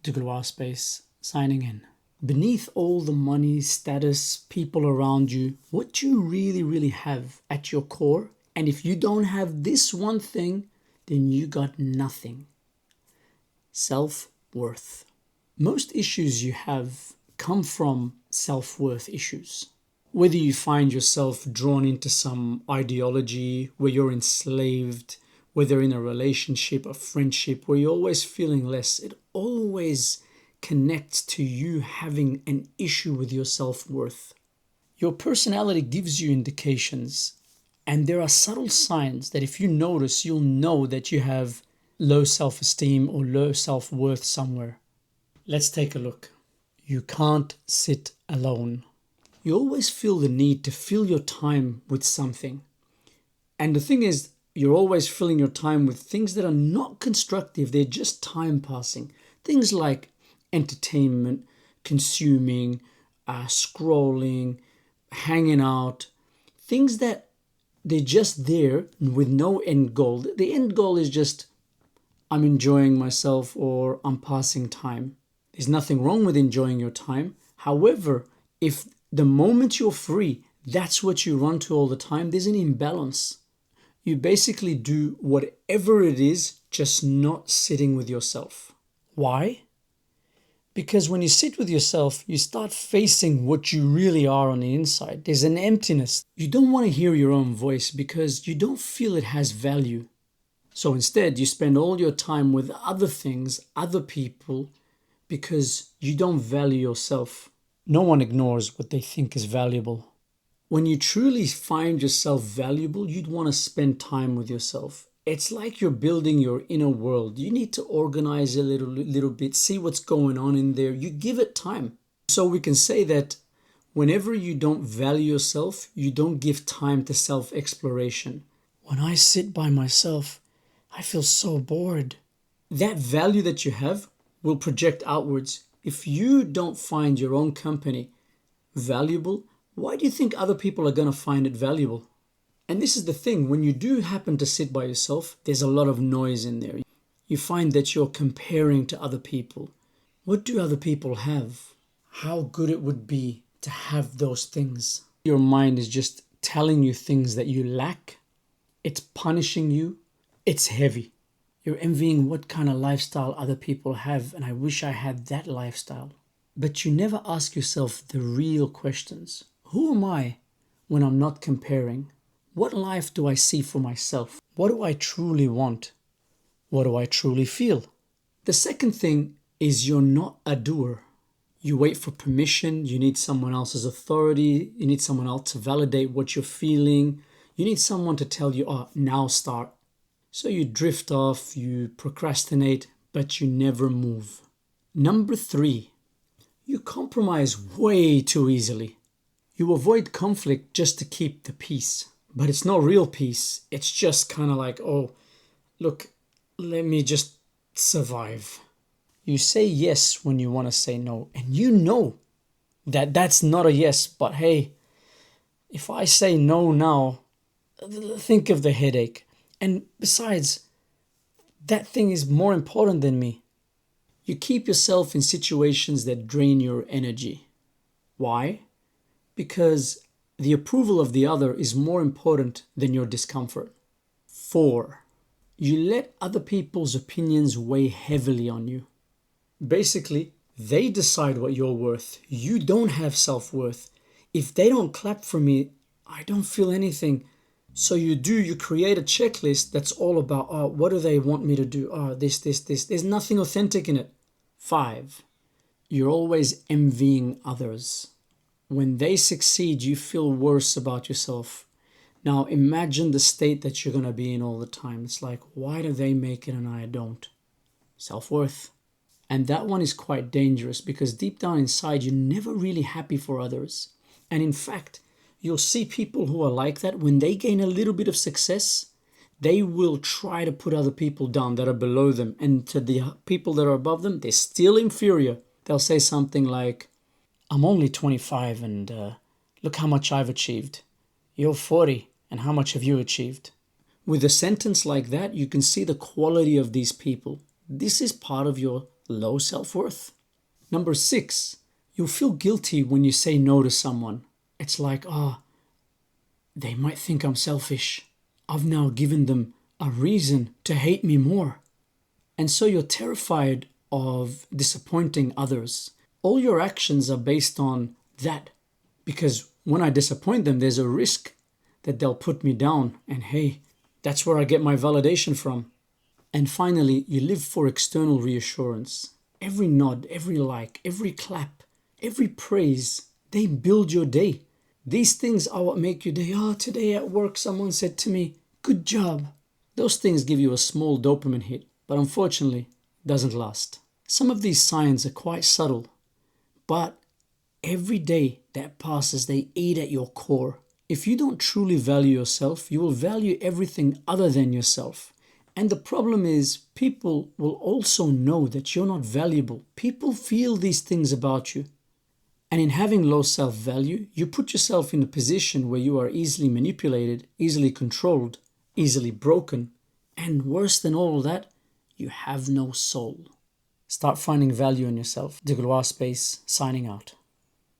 Degloirespace signing in. Beneath all the money, status, people around you, what do you really have at your core? And if you don't have this one thing, then you got nothing. Self-worth. Most issues you have come from self-worth issues. Whether you find yourself drawn into some ideology where you're enslaved, whether in a relationship, a friendship, where you're always feeling less, it always connects to you having an issue with your self-worth. Your personality gives you indications, and there are subtle signs that if you notice, you'll know that you have low self-esteem or low self-worth somewhere. Let's take a look. You can't sit alone. You always feel the need to fill your time with something. And the thing is, you're always filling your time with things that are not constructive. They're just time passing. Things like entertainment, consuming, scrolling, hanging out. Things that they're just there with no end goal. The end goal is just, I'm enjoying myself or I'm passing time. There's nothing wrong with enjoying your time. However, if the moment you're free, that's what you run to all the time, there's an imbalance. You basically do whatever it is, just not sitting with yourself. Why? Because when you sit with yourself, you start facing what you really are on the inside. There's an emptiness. You don't want to hear your own voice because you don't feel it has value. So instead, you spend all your time with other things, other people, because you don't value yourself. No one ignores what they think is valuable. When you truly find yourself valuable, you'd want to spend time with yourself. It's like you're building your inner world. You need to organize a little bit, see what's going on in there. You give it time. So we can say that whenever you don't value yourself, you don't give time to self-exploration. When I sit by myself, I feel so bored. That value that you have will project outwards. If you don't find your own company valuable, why do you think other people are going to find it valuable? And this is the thing, when you do happen to sit by yourself, there's a lot of noise in there. You find that you're comparing to other people. What do other people have? How good it would be to have those things. Your mind is just telling you things that you lack. It's punishing you. It's heavy. You're envying what kind of lifestyle other people have, and I wish I had that lifestyle. But you never ask yourself the real questions. Who am I when I'm not comparing? What life do I see for myself? What do I truly want? What do I truly feel? The second thing is you're not a doer. You wait for permission. You need someone else's authority. You need someone else to validate what you're feeling. You need someone to tell you, oh, now start. So you drift off, you procrastinate, but you never move. Number 3, you compromise way too easily. You avoid conflict just to keep the peace. But it's not real peace. It's just kind of like, oh, look, let me just survive. You say yes when you want to say no. And you know that that's not a yes. But hey, if I say no now, think of the headache. And besides, that thing is more important than me. You keep yourself in situations that drain your energy. Why? Because the approval of the other is more important than your discomfort. 4, you let other people's opinions weigh heavily on you. Basically, they decide what you're worth. You don't have self-worth. If they don't clap for me, I don't feel anything. So you create a checklist that's all about, oh, what do they want me to do? Oh, this. There's nothing authentic in it. 5, you're always envying others. When they succeed, you feel worse about yourself. Now imagine the state that you're going to be in all the time. It's like, why do they make it and I don't? Self-worth. And that one is quite dangerous because deep down inside, you're never really happy for others. And in fact, you'll see people who are like that. When they gain a little bit of success, they will try to put other people down that are below them. And to the people that are above them, they're still inferior. They'll say something like, I'm only 25 and look how much I've achieved. You're 40 and how much have you achieved? With a sentence like that, you can see the quality of these people. This is part of your low self-worth. Number 6, you'll feel guilty when you say no to someone. It's like, they might think I'm selfish. I've now given them a reason to hate me more. And so you're terrified of disappointing others. All your actions are based on that. Because when I disappoint them, there's a risk that they'll put me down. And hey, that's where I get my validation from. And finally, you live for external reassurance. Every nod, every like, every clap, every praise, they build your day. These things are what make your day. Today at work, someone said to me, good job. Those things give you a small dopamine hit, but unfortunately, it doesn't last. Some of these signs are quite subtle, but every day that passes, they eat at your core. If you don't truly value yourself, you will value everything other than yourself. And the problem is, people will also know that you're not valuable. People feel these things about you. And in having low self-value, you put yourself in a position where you are easily manipulated, easily controlled, easily broken, and worse than all that, you have no soul. Start finding value in yourself. Degloirespace, signing out.